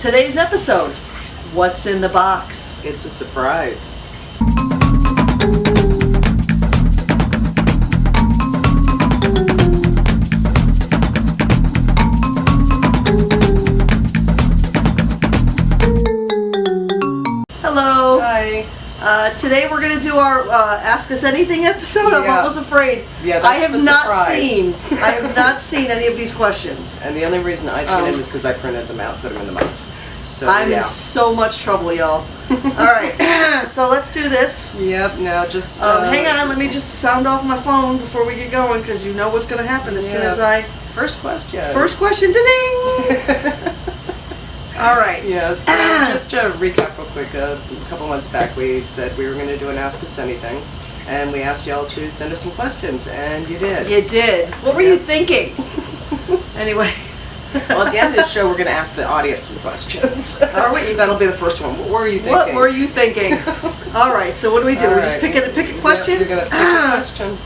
Today's episode, what's in the box? It's a surprise. Hello. Hi. Today we're going to do our Ask Us Anything episode. I'm Yeah. almost afraid. Yeah, that's I have the not surprise. I have not seen any of these questions. And the only reason I've seen it is because I printed them out, put them in the box. So I'm yeah. in so much trouble, y'all. All right, so let's do this. Yep. Now just Hang on, let me just sound off my phone before we get going, because you know what's going to happen as soon as I... First question. First question, ding! All right. Yeah, so just to recap real quick, a couple months back we said we were going to do an Ask Us Anything, and we asked y'all to send us some questions, and you did. You did. What were you thinking? Anyway. Well, at the end of the show, we're going to ask the audience some questions. Are we? That'll be the first one. What were you thinking? What were you thinking? All right, so what do we do? All We just pick a question? Yeah, you're going to pick a question.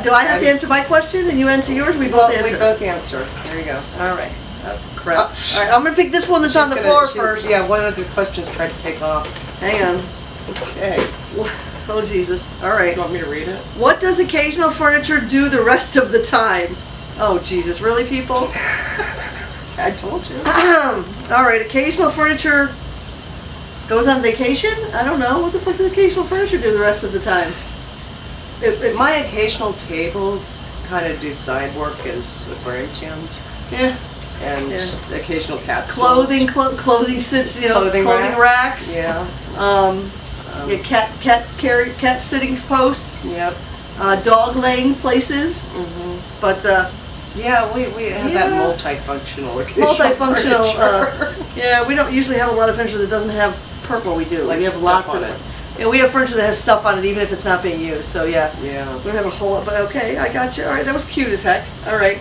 Do I have to answer my question and you answer yours? We both answer? We both answer. There you go. All right. Crap. All right, I'm going to pick this one that's on the floor first. Yeah, one of the questions tried to take off. Hang on. Okay. Oh, Jesus. All right. Do you want me to read it? What does occasional furniture do the rest of the time? Oh, Jesus. Really, people? I told you. All right, occasional furniture goes on vacation? I don't know. What the fuck does occasional furniture do the rest of the time? My occasional tables kind of do side work as aquarium stands. Yeah. And occasional cat Clothing, stools. clothing sits, you know, clothing racks. Yeah. Cat sitting posts. Yep. Dog laying places. Mm-hmm. But yeah, we have that multifunctional occasional furniture. Yeah, we don't usually have a lot of furniture that doesn't have purple. We do. Like we have stuff lots on of it. Yeah, we have furniture that has stuff on it, even if it's not being used. So yeah. Yeah. We don't have a whole lot, but okay, I got you. All right, that was cute as heck. All right.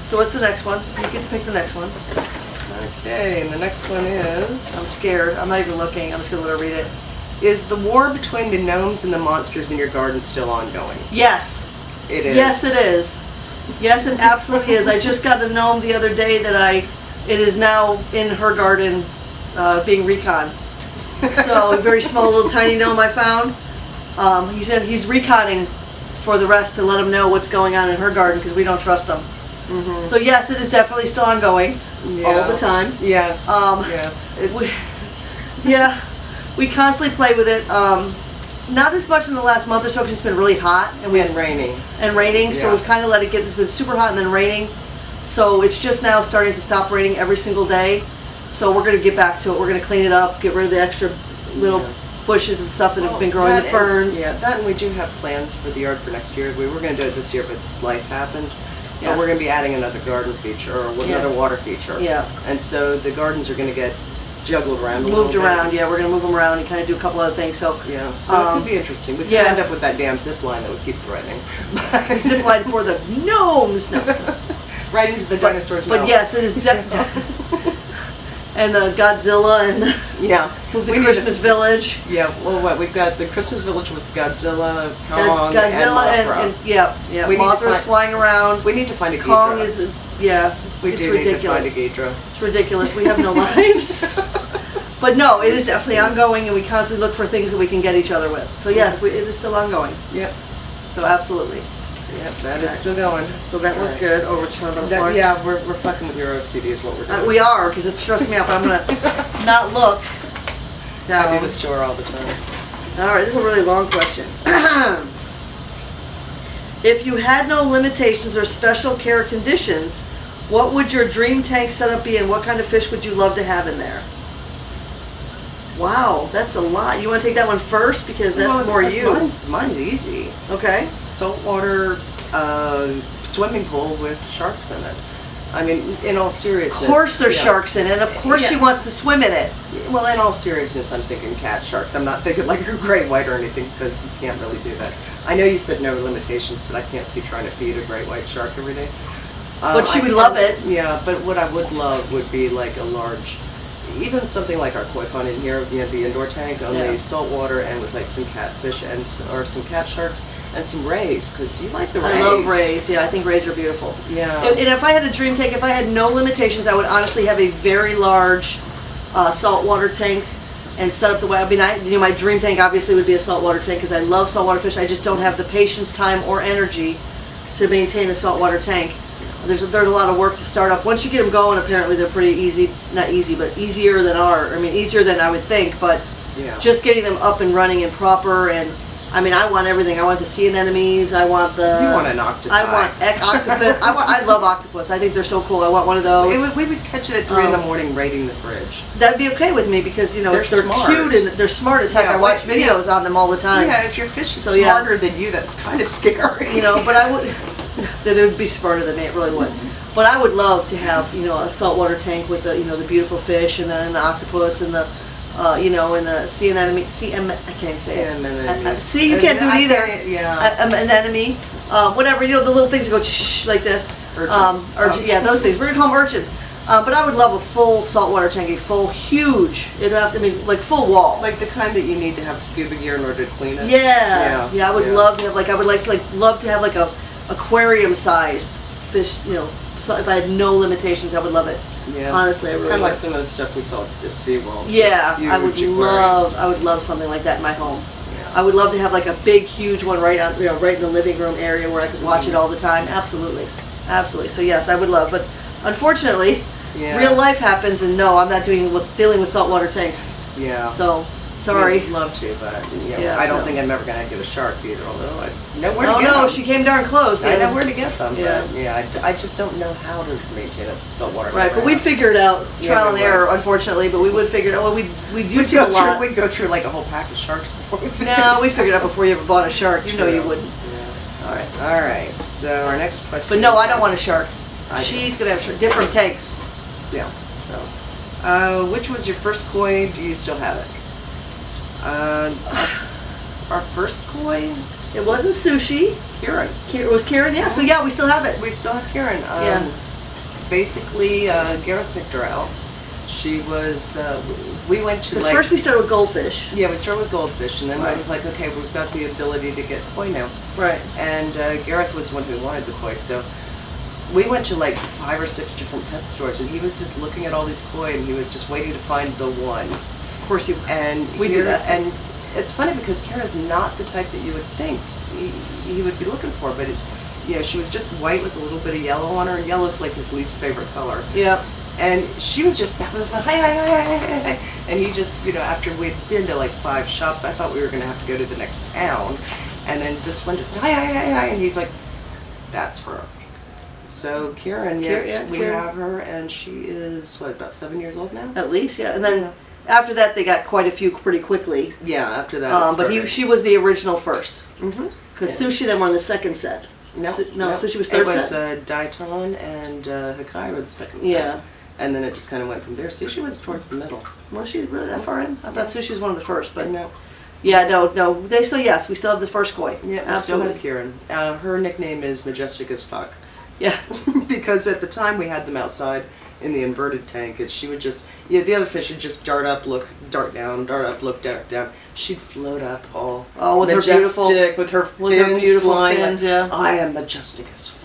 So what's the next one? You get to pick the next one. Okay, and the next one is... I'm scared. I'm not even looking. I'm just going to let her read it. Is the war between the gnomes and the monsters in your garden still ongoing? Yes. It is. Yes, it is. Yes, it absolutely is. I just got a gnome the other day that it is now in her garden being recon. So a very small little tiny gnome I found. He's reconning for the rest to let them know what's going on in her garden because we don't trust them. Mm-hmm. So yes, it is definitely still ongoing all the time. Yes. Yes. We constantly play with it. Not as much in the last month or so because it's been really hot and raining. So we've kind of let it get. It's been super hot and then raining. So it's just now starting to stop raining every single day. So we're going to get back to it. We're going to clean it up, get rid of the extra little bushes and stuff that have been growing, the ferns. That and we do have plans for the yard for next year. We were going to do it this year, but life happened. Yeah. But we're going to be adding another garden feature or another water feature. Yeah. And so the gardens are going to get juggled around Moved around, yeah. We're going to move them around and kind of do a couple other things. So yeah, so it could be interesting. We could end up with that damn zip line that we keep threatening. Zip line for the gnomes. No. Right into the dinosaur's mouth. But yes, it is and the Godzilla and with the Christmas Village. Yeah, well, we've got the Christmas Village with Godzilla, Kong, and Mothra. Mothra's flying around. We need to find a Kong Ghidra. is We it's do ridiculous. need to find a Ghidra. It's ridiculous. We have no lives. But no, it is definitely ongoing, and we constantly look for things that we can get each other with. So yes, it is still ongoing. Yep. So absolutely. Yep, that is still going. So that one's good. Over to the floor. Yeah, we're fucking with your OCD is what we're doing. We are, because it's stressing me out, but I'm going to not look down. I do this to her all the time. All right, this is a really long question. If you had no limitations or special care conditions, what would your dream tank setup be, and what kind of fish would you love to have in there? Wow, that's a lot. You want to take that one first because that's more you. Mine's easy. Okay. Saltwater swimming pool with sharks in it. I mean, in all seriousness. Of course there's sharks in it. Of course she wants to swim in it. Well, in all seriousness, I'm thinking cat sharks. I'm not thinking like a great white or anything because you can't really do that. I know you said no limitations, but I can't see trying to feed a great white shark every day. But she would love it. Yeah, but what I would love would be like a large, even something like our koi pond in here, the indoor tank, only salt water and with like some catfish and or some cat sharks and some rays, because you like the rays. I love rays. Yeah, I think rays are beautiful. Yeah. And if I had a dream tank, if I had no limitations, I would honestly have a very large saltwater tank and set up the way. I mean, my dream tank obviously would be a saltwater tank because I love saltwater fish. I just don't have the patience, time, or energy to maintain a saltwater tank. There's a lot of work to start up. Once you get them going, apparently they're pretty easy. Not easy, but easier than easier than I would think. But Yeah. just getting them up and running and proper, and I mean, I want everything. I want the sea anemones. I want the. You want an octopus. I want octopus. I love octopus. I think they're so cool. I want one of those. We would catch it at 3 in the morning, raiding the fridge. That'd be okay with me because they're smart. cute and they're smart as heck. Yeah, I watch videos on them all the time. Yeah, if your fish is So, yeah. smarter than you, that's kind of scary. But I would. That it would be smarter than me. It really would. But I would love to have a saltwater tank with the the beautiful fish and then the octopus and the and the sea anemone. I can't even say it. See, you can't do it either. An anemone, whatever. The little things that go shh like this. Urchins. Yeah, those things. We're gonna call them urchins. But I would love a full saltwater tank, a full huge. It'd have to like full wall. Like the kind that you need to have scuba gear in order to clean it. Yeah. I would love to have I would love to have a aquarium sized fish. So if I had no limitations, I would love it. Yeah. Honestly, I really kind of would. like some of the stuff we saw at SeaWorld. Yeah, Huge I would aquariums. love something like that in my home. Yeah. I would love to have a big, huge one right in the living room area where I could watch it all the time. Absolutely. So yes, I would love. But unfortunately, real life happens, and no, I'm not dealing with saltwater tanks. Yeah. So sorry. I'd love to, but I don't think I'm ever gonna get a shark either. Although I know where to get them. No, she came darn close. I know where to get them. Yeah. But I just don't know how to maintain a saltwater. Right, but we'd figure it out, trial and error, unfortunately. But we would figure it out. Well, we'd YouTube a lot. We'd go through like a whole pack of sharks before we figured No, we figured it out before you ever bought a shark. You know you wouldn't. Yeah. All right. So our next question. But no, I don't want a shark. I do. She's gonna have different tanks. Yeah. So, which was your first koi? Do you still have it? Our first koi, It wasn't sushi. Kieran. It was Karen, yeah. So yeah, we still have it. We still have Kieran. Yeah. Basically, Gareth picked her out. She was. We went to Because first we started with goldfish. Yeah, we started with goldfish, and then I Right. was like, okay, we've got the ability to get koi now. Right. And Gareth was the one who wanted the koi, so we went to like 5 or 6 different pet stores, and he was just looking at all these koi, and he was just waiting to find the one. Of course he was. And we do that. And it's funny because Kara's not the type that you would think he would be looking for, but she was just white with a little bit of yellow on her, and yellow's like his least favorite color. Yeah. And she was just hi, and he just, after we'd been to like 5 shops, I thought we were going to have to go to the next town, and then this one just hi, and he's like, that's her. So Kieran, yes, we have her, and she is about 7 years old now. At least, yeah. And then after that, they got quite a few pretty quickly. Yeah, after that. But she was the original first. Mm-hmm. Because Sushi then were in the second set. Sushi was third set. It was Daiton and Hakai were the second set. Yeah. And then it just kind of went from there. Sushi was towards the middle. Was she really that far in? I thought Sushi was one of the first, but no. Yeah, no. They still, yes, we still have the first koi. Yeah, absolutely. Still have Kieran. Her nickname is Majestic as Fuck. Yeah. Because at the time we had them outside in the inverted tank, and she would just, the other fish would just dart up, look, dart down, dart up, look, dart down. She'd float up all with majestic, her beautiful fins, yeah. I am majestic as fuck.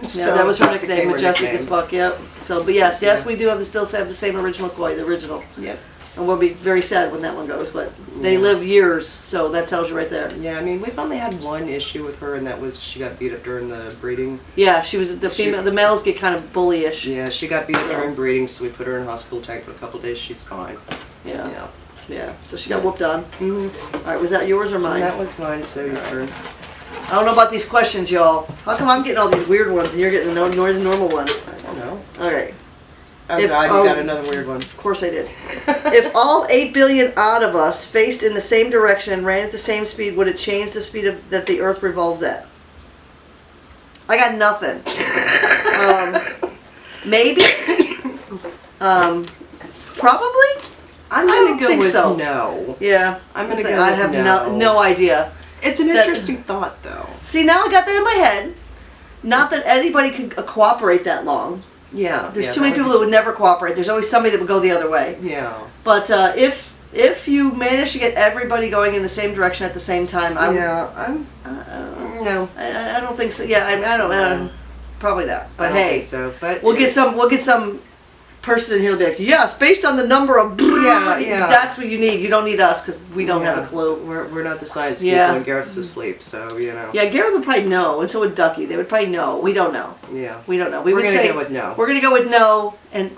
So that was her nickname, Majestic as Fuck, yep. So, but yes, we do still have the same original koi, the original. Yep. And we'll be very sad when that one goes, but they live years, so that tells you right there. Yeah, I mean, we've only had one issue with her, and that was she got beat up during the breeding. Yeah, she was the female. The males get kind of bullyish. Yeah, she got beat up during breeding, so we put her in a hospital tank for a couple of days. She's fine. Yeah. So she got whooped on. Mm-hmm. All right, was that yours or mine? That was mine. So your turn. I don't know about these questions, y'all. How come I'm getting all these weird ones and you're getting the normal ones? I don't know. All right. Oh God, you got another weird one. Of course I did. If all 8 billion odd of us faced in the same direction and ran at the same speed, would it change the speed that the Earth revolves at? I got nothing. Maybe. Probably. I'm gonna go with so. no. Yeah. I'm gonna go I with have no idea. It's an interesting thought, though. See, now I got that in my head. Not that anybody could cooperate that long. Yeah. There's too many people that would never cooperate. There's always somebody that would go the other way. Yeah. But if you manage to get everybody going in the same direction at the same time, no. I don't think so. Yeah, I don't. Probably not. But I don't think so. But we'll get some person in here will be like, yes, based on the number of... Yeah. That's what you need. You don't need us because we don't have a clue. We're not the science people, and Gareth's asleep, so, you know. Yeah, Gareth would probably know, and so would Ducky. They would probably know. We don't know. Yeah. We don't know. We're going to go with no. We're going to go with no, and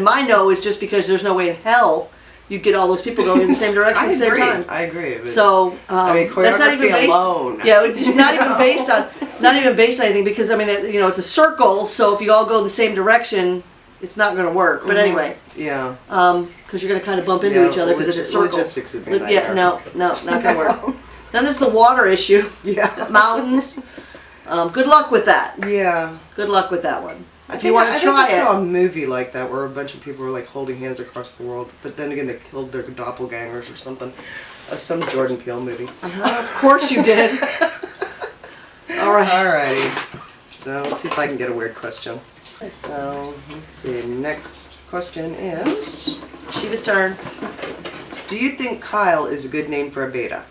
my no is just because there's no way in hell you'd get all those people going in the same direction at the same time. I agree. So choreography that's not even based, alone. Yeah, it's just not even based on anything because I mean it's a circle. So if you all go the same direction, it's not going to work. But anyway. Yeah. Because you're going to kind of bump into each other because it's a circle. Logistics would be a nightmare. Yeah. No, not going to work. Then there's the water issue. Yeah. Mountains. Good luck with that. Yeah. Good luck with that one. If you want to try I saw a movie like that where a bunch of people were like holding hands across the world, but then again they killed their doppelgangers or something. Some Jordan Peele movie. Of course you did. All right. Alrighty. So let's see if I can get a weird question. So let's see. Next question is Shiva's turn. Do you think Kyle is a good name for a beta?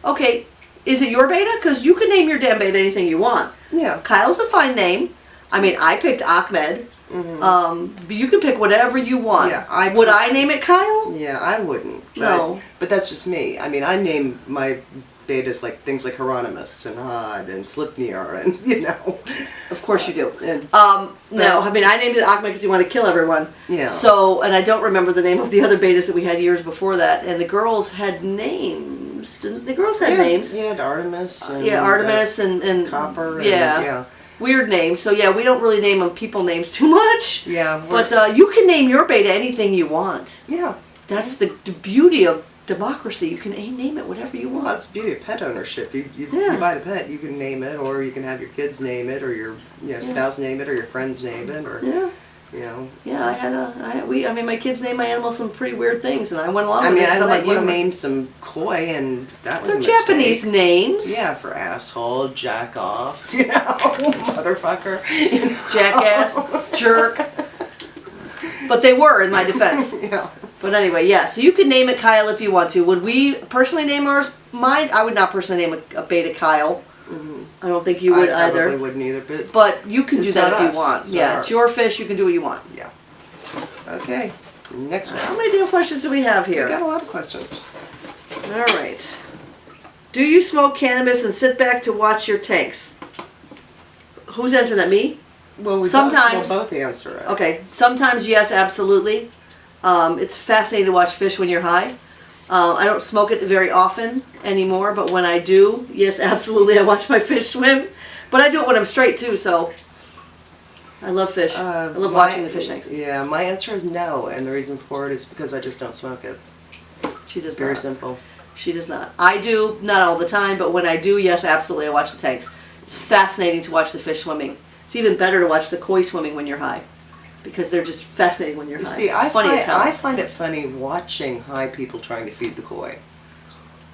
Okay. Is it your beta? Because you can name your damn beta anything you want. Yeah. Kyle's a fine name. I mean, I picked Ahmed. But you can pick whatever you want. Yeah, Would I name it Kyle? Yeah, I wouldn't. No. But that's just me. I mean, I name my betas like things like Hieronymus and Hod and Slipnir and, you know. Of course you do. And, no, I mean, I named it Ahmed because he wanted to kill everyone. Yeah. So, and I don't remember the name of the other betas that we had years before that. And the girls had names. The girls had names. Yeah, Artemis. And Artemis and Copper. Yeah. Weird names. So yeah, we don't really name them people names too much. Yeah. But you can name your beta anything you want. Yeah. That's the beauty of democracy. You can name it whatever you want. Well, that's the beauty of pet ownership. You buy the pet, you can name it, or you can have your kids name it, or your spouse name it, or your friends name it, or you know. Yeah, I mean, my kids named my animals some pretty weird things, and I went along with it. it. I let you name some koi, and that was a mistake. Japanese names. Yeah, for asshole, jack off, you know, motherfucker, jackass, jerk. But they were, in my defense. Yeah. But anyway, yeah. So you can name it Kyle if you want to. Would we personally name ours? Mine? I would not personally name a beta Kyle. I don't think you would either. I probably wouldn't either. But you can do that if you want. Yeah, it's your fish. You can do what you want. Yeah. Okay. Next one. How many damn questions do we have here? We got a lot of questions. All right. Do you smoke cannabis and sit back to watch your tanks? Who's answering that? Me? Well, we'll both answer it. Okay. Sometimes yes, absolutely. It's fascinating to watch fish when you're high. I don't smoke it very often anymore, but when I do, yes, absolutely, I watch my fish swim. But I do it when I'm straight too, so I love fish. I love watching the fish tanks. Yeah, my answer is no, and the reason for it is because I just don't smoke it. She does not. Very simple. She does not. I do, not all the time, but when I do, yes, absolutely, I watch the tanks. It's fascinating to watch the fish swimming. It's even better to watch the koi swimming when you're high, because they're just fascinating when you're high. See, I find it funny watching high people trying to feed the koi.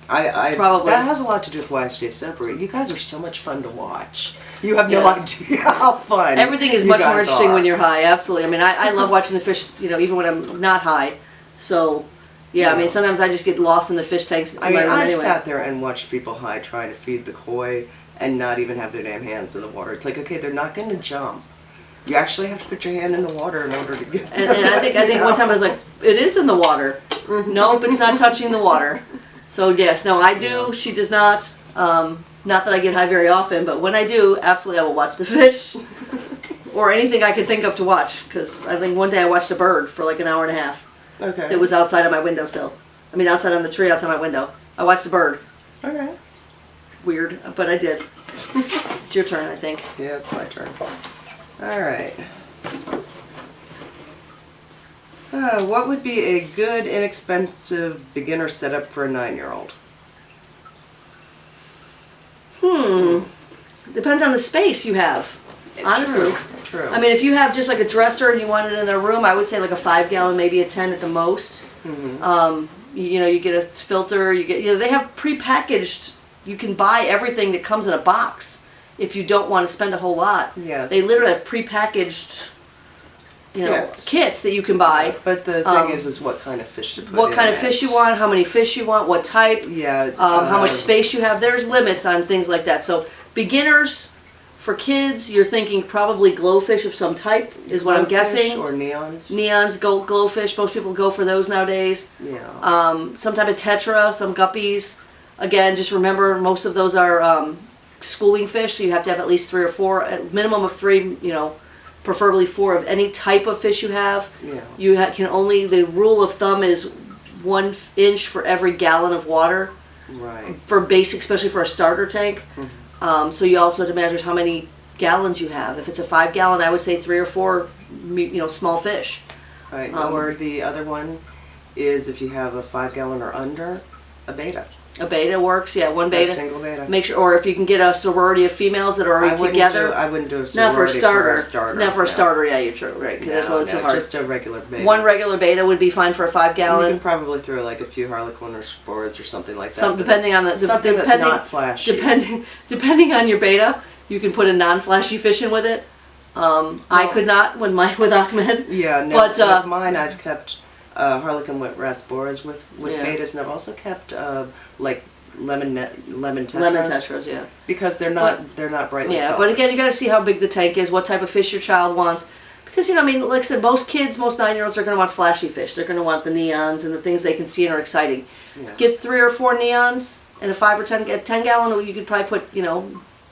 Probably. That has a lot to do with why I stay sober. You guys are so much fun to watch. You have no idea how fun. Everything is much more interesting when you're high. Absolutely. I mean, I love watching the fish. Even when I'm not high. So, yeah. I mean, sometimes I just get lost in the fish tanks. I mean, I've sat there and watched people high trying to feed the koi and not even have their damn hands in the water. It's like, okay, they're not going to jump. You actually have to put your hand in the water in order to get them. And I think one time I was like, it is in the water. Nope, it's not touching the water. So yes, no, I do. Yeah. She does not. Not that I get high very often, but when I do, absolutely I will watch the fish. Or anything I can think of to watch. Because I think one day I watched a bird for like an hour and a half. Okay. It was outside of my windowsill. I mean, outside on the tree outside my window. I watched a bird. Okay. Weird, but I did. It's your turn, I think. Yeah, it's my turn. All right. What would be a good, inexpensive beginner setup for a 9-year-old? Depends on the space you have. Honestly. True. I mean, if you have just like a dresser and you want it in their room, I would say like a 5-gallon, maybe a 10 at the most. You get a filter. They have prepackaged. You can buy everything that comes in a box if you don't want to spend a whole lot. Yeah. They literally have prepacked kits that you can buy. But the thing is what kind of fish to put in what kind of fish you want, how many fish you want, what type, yeah, how much space you have. There's limits on things like that. So beginners, For kids, you're thinking probably glowfish of some type is what I'm guessing. Or neons. Neons, glowfish. Most people go for those nowadays. Yeah. Some type of tetra, some guppies. Again, just remember most of those are schooling fish, so you have to have at least 3 or 4, a minimum of 3. Preferably 4 of any type of fish you have. Yeah. You can only, the rule of thumb is 1 inch for every gallon of water. Right. For basic, especially for a starter tank. Mm-hmm. So you also have to measure how many gallons you have. If it's a 5 gallon, I would say 3 or 4, small fish. Right. Or the other one is if you have a 5 gallon or under, a beta. A beta works, yeah, 1 beta. A single beta. Make sure, or if you can get a sorority of females that are already together. I wouldn't do a sorority Not for a starter. starter. Not for a starter, yeah, you're true, right? Because that's a little too hard. Just a regular beta. 1 regular beta would be fine for a 5 You gallon. can probably throw like a few harlequin or spores or something like that. Some depending on the something that's not flashy. Depending on your beta, you can put a non-flashy fish in with it. I could not with Ahmed. Yeah, no. But with mine, I've kept harlequin with rasboras with betas, and I've also kept like lemon tetras. Lemon tetras, yeah. Because they're not brightly yeah, colored. but again, you got to see how big the tank is, what type of fish your child wants. Because, like I said, most kids, most 9-year-olds are going to want flashy fish. They're going to want the neons and the things they can see and are exciting. Yeah. Get 3 or 4 neons and a 5 or 10 gallon. You could probably put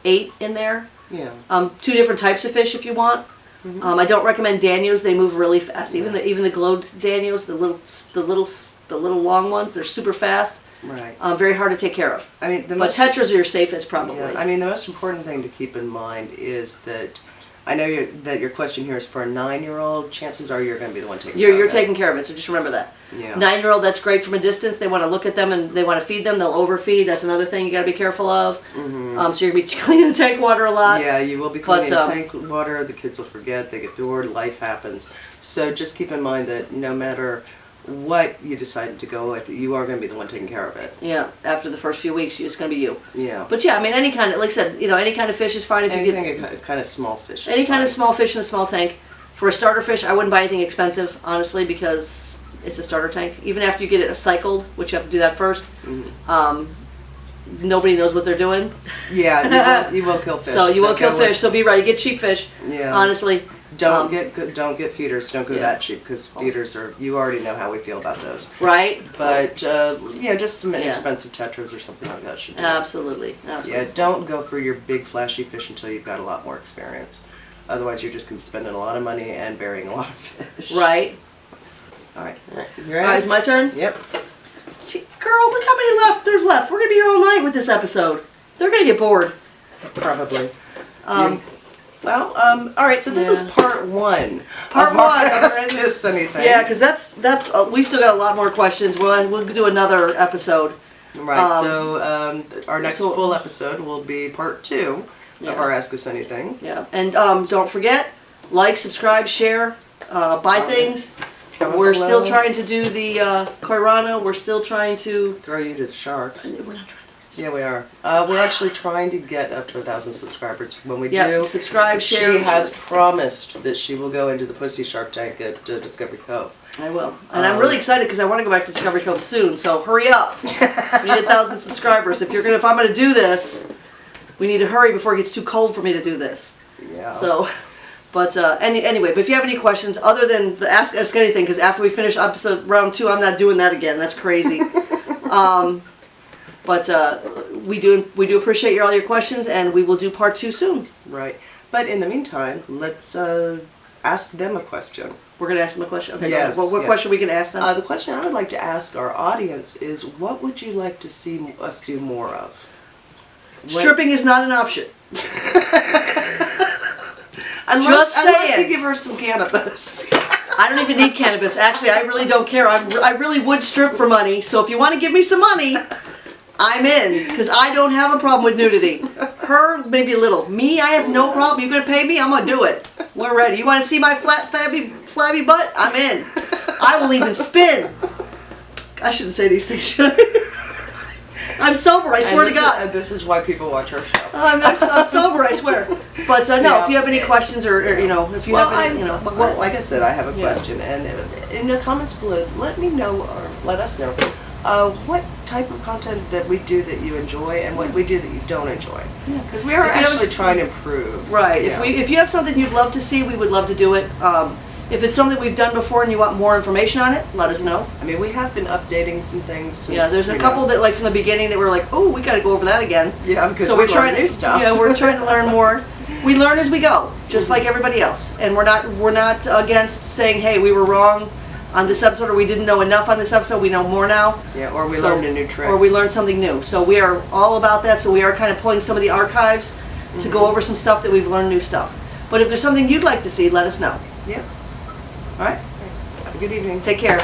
8 in there. Yeah. 2 different types of fish if you want. Mm-hmm. I don't recommend Danios. They move really fast. Even the glowed Danios, the little long ones, they're super fast. Right. Very hard to take care of. I mean, but tetras are your safest probably. Yeah. I mean, the most important thing to keep in mind is that I know that your question here is for a 9-year-old. Chances are you're going to be the one taking care of it. You're taking care of it, so just remember that. Yeah. 9-year-old, that's great from a distance. They want to look at them and they want to feed them. They'll overfeed. That's another thing you got to be careful of. Mm-hmm. So you're going to be cleaning the tank water a lot. Yeah, you will be cleaning the tank water. The kids will forget. They get bored. Life happens. So just keep in mind that no matter what you decide to go with, you are going to be the one taking care of it. Yeah, after the first few weeks, it's going to be you. Yeah. But yeah, I mean, any kind of, like I said, any kind of fish is fine if you get... kind of small fish. Any kind of small fish in a small tank. For a starter fish, I wouldn't buy anything expensive, honestly, because it's a starter tank. Even after you get it cycled, which you have to do that first, nobody knows what they're doing. Yeah, you will kill fish. So you will kill fish, so be ready. Get cheap fish, honestly. Don't get feeders. Don't go that cheap because feeders are. You already know how we feel about those, right? But just some inexpensive tetras or something like that should be. Absolutely. Yeah, don't go for your big flashy fish until you've got a lot more experience. Otherwise, you're just going to be spending a lot of money and burying a lot of fish. Right. All right. You ready? All right, it's my turn. Yep. Girl, look how many there's left. We're gonna be here all night with this episode. They're gonna get bored. Probably. All right, so this is part 1. Part 1. Ask Us Anything. Yeah, because that's we still got a lot more questions. We'll do another episode. Right. So our next full episode will be part 2 of our Ask Us Anything. Yeah, and don't forget, like, subscribe, share, buy things. We're still trying to do the koi rana. We're still trying to throw you to the sharks. We're not trying. Yeah, we are. We're actually trying to get up to 1,000 subscribers. When we do, subscribe, share. She has promised that she will go into the Fishy Shop tank at Discovery Cove. I will. And I'm really excited because I want to go back to Discovery Cove soon, so hurry up. We need 1,000 subscribers. If I'm going to do this, we need to hurry before it gets too cold for me to do this. Yeah. So, but anyway, but if you have any questions other than the Ask Us Anything, because after we finish round 2, I'm not doing that again. That's crazy. But we do appreciate all your questions, and we will do part 2 soon. Right. But in the meantime, let's ask them a question. We're going to ask them a question? Okay, yes, what question are we going to ask them? The question I would like to ask our audience is, what would you like to see us do more of? Stripping is not an option. Unless you give her some cannabis. I don't even need cannabis. Actually, I really don't care. I really would strip for money, so if you want to give me some money, I'm in, because I don't have a problem with nudity. Her, maybe a little. Me, I have no problem. You going to pay me? I'm going to do it. We're ready. You want to see my flat, flabby butt? I'm in. I will even spin. I shouldn't say these things, should I? I'm sober, I swear to God. This is why people watch our show. I'm sober, I swear. But no, if you have any questions or if you have any, like I said, I have a question, and in the comments below, let me know or let us know what type of content that we do that you enjoy and what we do that you don't enjoy. Because we are If you have actually a- trying to improve. Right. Yeah. If you have something you'd love to see, we would love to do it. If it's something we've done before and you want more information on it, let us know. I mean, we have been updating some things since, Yeah, there's a you couple know. that like from the beginning that were like, oh, we got to go over that again. Yeah, because So we we're trying learn new stuff. Yeah, we're trying to learn more. We learn as we go, just like everybody else. And we're not against saying, hey, we were wrong on this episode, or we didn't know enough on this episode. We know more now. Yeah, or we So- learned a new trick. Or we learned something new. So we are all about that. So we are kind of pulling some of the archives to go over some stuff that we've learned new stuff. But if there's something you'd like to see, let us know. Yeah. All right. Have a good evening. Take care.